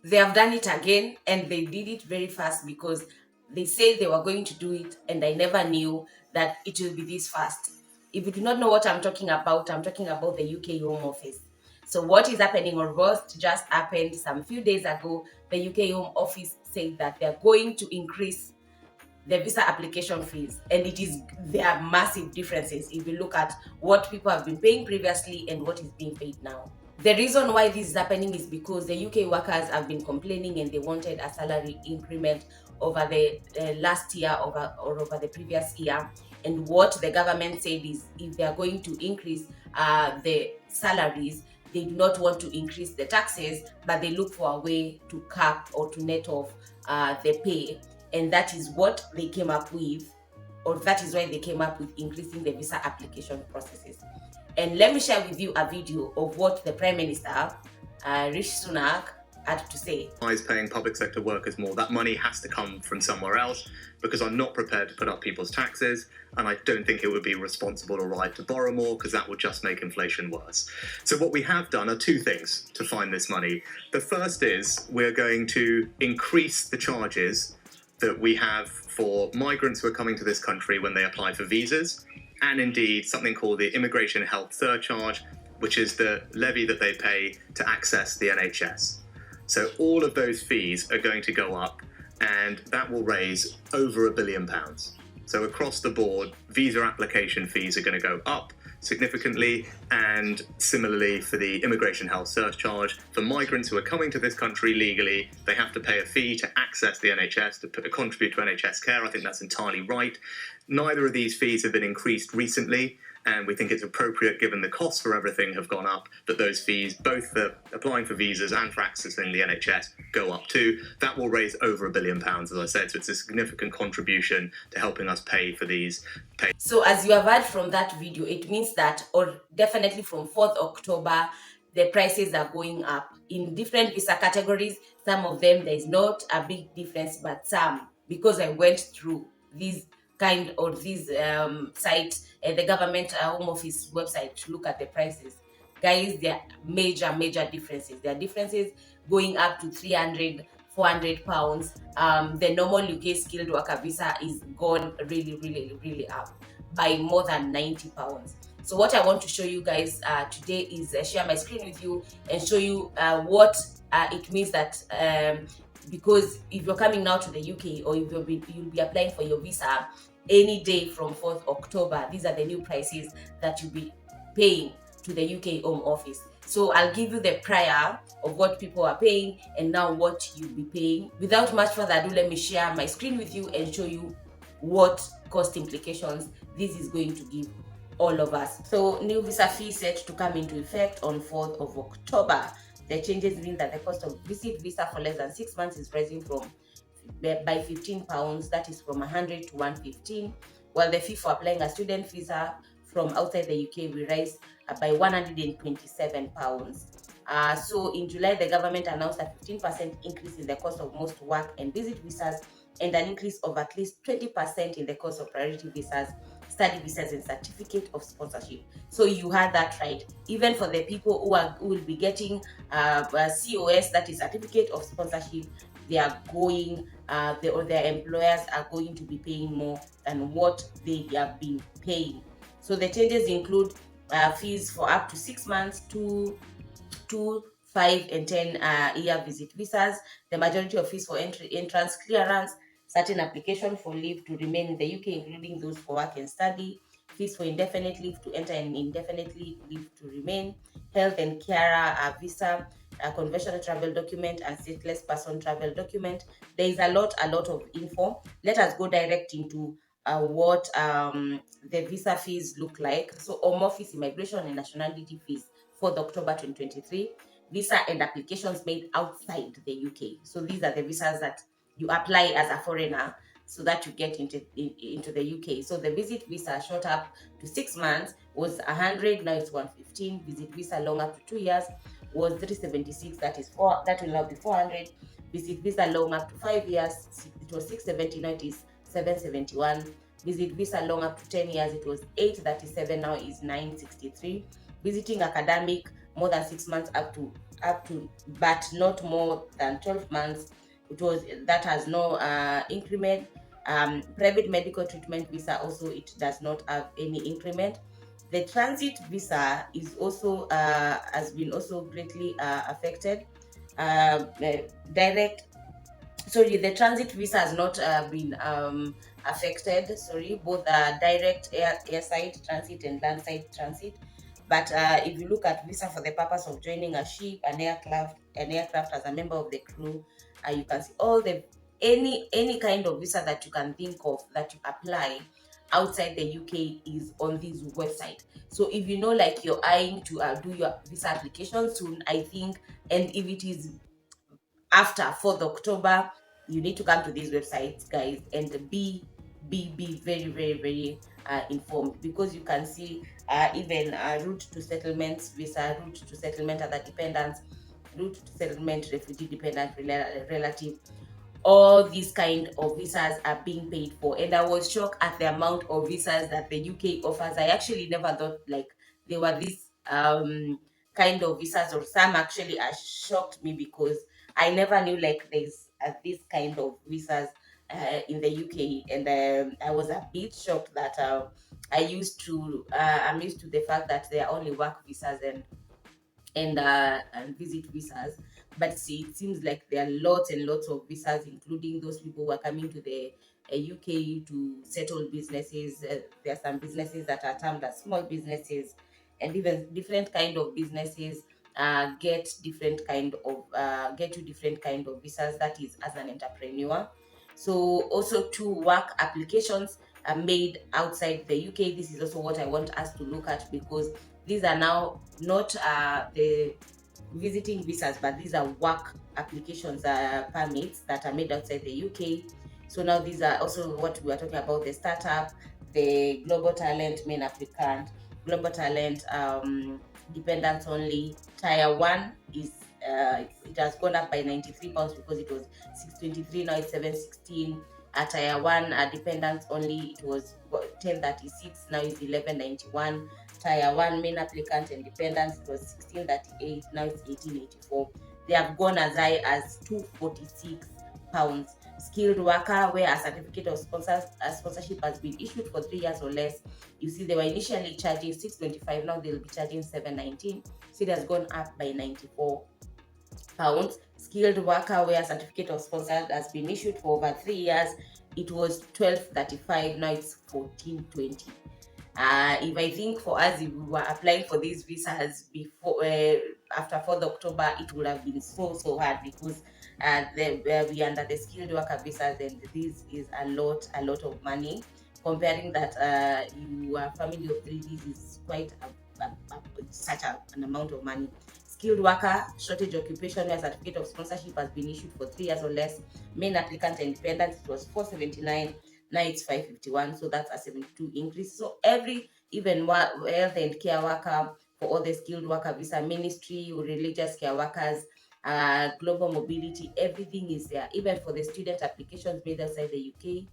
They have done it again, and they did it very fast because they said they were going to do it, and I never knew that it will be this fast. If you do not know what I'm talking about the UK Home Office. So what is happening, or what just happened some few days ago, the UK Home Office said that they're going to increase the visa application fees, and there are massive differences if you look at what people have been paying previously and what is being paid now. The reason why this is happening is because the UK workers have been complaining, and they wanted a salary increment over the last year or over the previous year. And what the government said is, if they are going to increase the salaries, they do not want to increase the taxes, but they look for a way to cap or to net off the pay. And that is what they came up with, or that is why they came up with increasing the visa application processes. And let me share with you a video of what the Prime Minister, Rishi Sunak, had to say. Is paying public sector workers more. That money has to come from somewhere else, because I'm not prepared to put up people's taxes, and I don't think it would be responsible or right to borrow more, because that would just make inflation worse. So what we have done are two things to find this money. The first is we're going to increase the charges that we have for migrants who are coming to this country when they apply for visas, and indeed something called the immigration health surcharge, which is the levy that they pay to access the NHS. So all of those fees are going to go up, and that will raise over £1 billion. So across the board, visa application fees are going to go up significantly, and similarly for the immigration health surcharge. For migrants who are coming to this country legally, they have to pay a fee to access the NHS, to contribute to NHS care. I think that's entirely right. Neither of these fees have been increased recently, and we think it's appropriate, given the costs for everything have gone up, that those fees, both for applying for visas and for accessing the NHS, go up too. That will raise over £1 billion, as I said, so it's a significant contribution to helping us pay for these. So as you have heard from that video, it means that, or definitely from 4th October, the prices are going up in different visa categories. Some of them, there is not a big difference, but some, because I went through these sites, the government home office website, to look at the prices. Guys, there are major differences. There are differences going up to 300, 400 pounds. The normal UK skilled worker visa is gone really up by more than 90 pounds. So what I want to show you guys today is share my screen with you and show you what it means that because if you're coming now to the UK, or if you'll be applying for your visa any day from 4th October, these are the new prices that you'll be paying to the UK Home Office. So I'll give you the prior of what people are paying and now what you'll be paying. Without much further ado, let me share my screen with you and show you what cost implications this is going to give all of us. So new visa fee set to come into effect on 4th of October. The changes mean that the cost of visit visa for less than 6 months is rising by £15, that is from 100 to 115, while the fee for applying a student visa from outside the UK will rise by £127. So in July, the government announced a 15% increase in the cost of most work and visit visas, and an increase of at least 20% in the cost of priority visas, study visas, and certificate of sponsorship. So you heard that right. Even for the people who will be getting a COS, that is certificate of sponsorship, they are going, or their employers are going to be paying more than what they have been paying. So the changes include fees for up to 6 months, 2, 5, and 10 year visit visas, the majority of fees for entrance clearance, certain application for leave to remain in the UK, including those for work and study, fees for indefinite leave to enter and indefinite leave to remain, health and carer visa, a conventional travel document, and stateless person travel document. There is a lot of info. Let us go direct into what the visa fees look like. So Home Office immigration and nationality fees for October 2023, visa and applications made outside the UK. So these are the visas that you apply as a foreigner so that you get into the UK. So the visit visa shot up to 6 months was 100, now it's 115. Visit visa long up to 2 years was 376, that will now be 400. Visit visa long up to 5 years, it was 670, now it is 771. Visit visa long up to 10 years, it was 837, now is 963. Visiting academic more than 6 months up to up to, but not more than 12 months. That has no increment. Private medical treatment visa also, it does not have any increment. The transit visa is also has been also greatly affected. Direct Sorry, the transit visa has not been affected. Sorry, both direct airside transit and landside transit. But if you look at visa for the purpose of joining a ship, an aircraft as a member of the crew, you can see all the any kind of visa that you can think of that you apply outside the UK is on this website. So if you know, like, you're eyeing to do your visa application soon, I think, and if it is after 4th October, you need to come to these websites, guys, and be very, very, very informed, because you can see even route to settlements visa, route to settlement other dependents, route to settlement refugee dependent relative. All these kind of visas are being paid for, and I was shocked at the amount of visas that the UK offers. I actually never thought, like, there were these kind of visas, or some actually shocked me, because I never knew, like, there's this kind of visas in the UK, and I was a bit shocked that I'm used to the fact that there are only work visas and visit visas. But see, it seems like there are lots and lots of visas, including those people who are coming to the UK to settle businesses. There are some businesses that are termed as small businesses, and even different kind of businesses get you different kind of visas. That is, as an entrepreneur. So also, two work applications are made outside the UK. This is also what I want us to look at, because these are now not the visiting visas, but these are work applications, permits that are made outside the UK. So now these are also what we are talking about: the startup, the global talent main applicant, global talent dependents only. Tier 1 is it has gone up by £93 because it was 623, now it's 716. At Tier 1 dependents only, it was 1036, now it's 1191. Tier 1 main applicant and dependents, it was 1638, now it's 1884. They have gone as high as £246. Skilled worker, where a certificate of sponsorship has been issued for 3 years or less. You see, they were initially charging 625, now they'll be charging 719. So it has gone up by £94. Skilled worker, where a certificate of sponsorship has been issued for over 3 years, it was 1235, now it's 1420. If I think for us, if we were applying for these visas before after 4th October, it would have been so hard, because we are under the skilled worker visas, and this is a lot of money. Comparing that, you are family of three, this is quite such an amount of money. Skilled worker shortage occupation, where certificate of sponsorship has been issued for 3 years or less. Main applicant and dependent, it was 479, now it's 551, so that's a 72 increase. So even health and care worker, for all the skilled worker visa, ministry, religious care workers, global mobility, everything is there. Even for the student applications made outside the UK,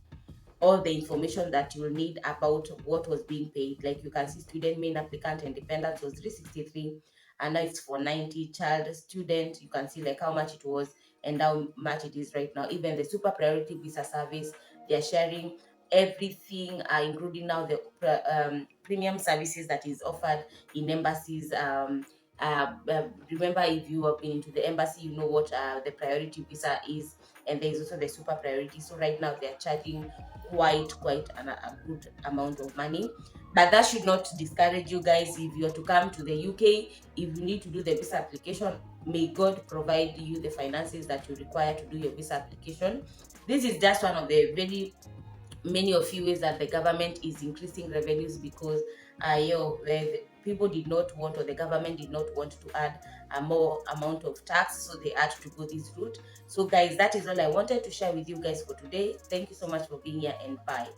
all the information that you'll need about what was being paid. Like, you can see student main applicant and dependent was 363, and now it's 490. Child student, you can see like how much it was and how much it is right now. Even the super priority visa service, they're sharing everything, including now the premium services that is offered in embassies. Remember, if you have been into the embassy, you know what the priority visa is, and there is also the super priority. So right now they're charging quite a good amount of money. But that should not discourage you guys. If you are to come to the UK, if you need to do the visa application, may God provide you the finances that you require to do your visa application. This is just one of the very many of you ways that the government is increasing revenues, because the people did not want, or the government did not want to add a more amount of tax, so they had to go this route. So guys, that is all I wanted to share with you guys for today. Thank you so much for being here, and bye.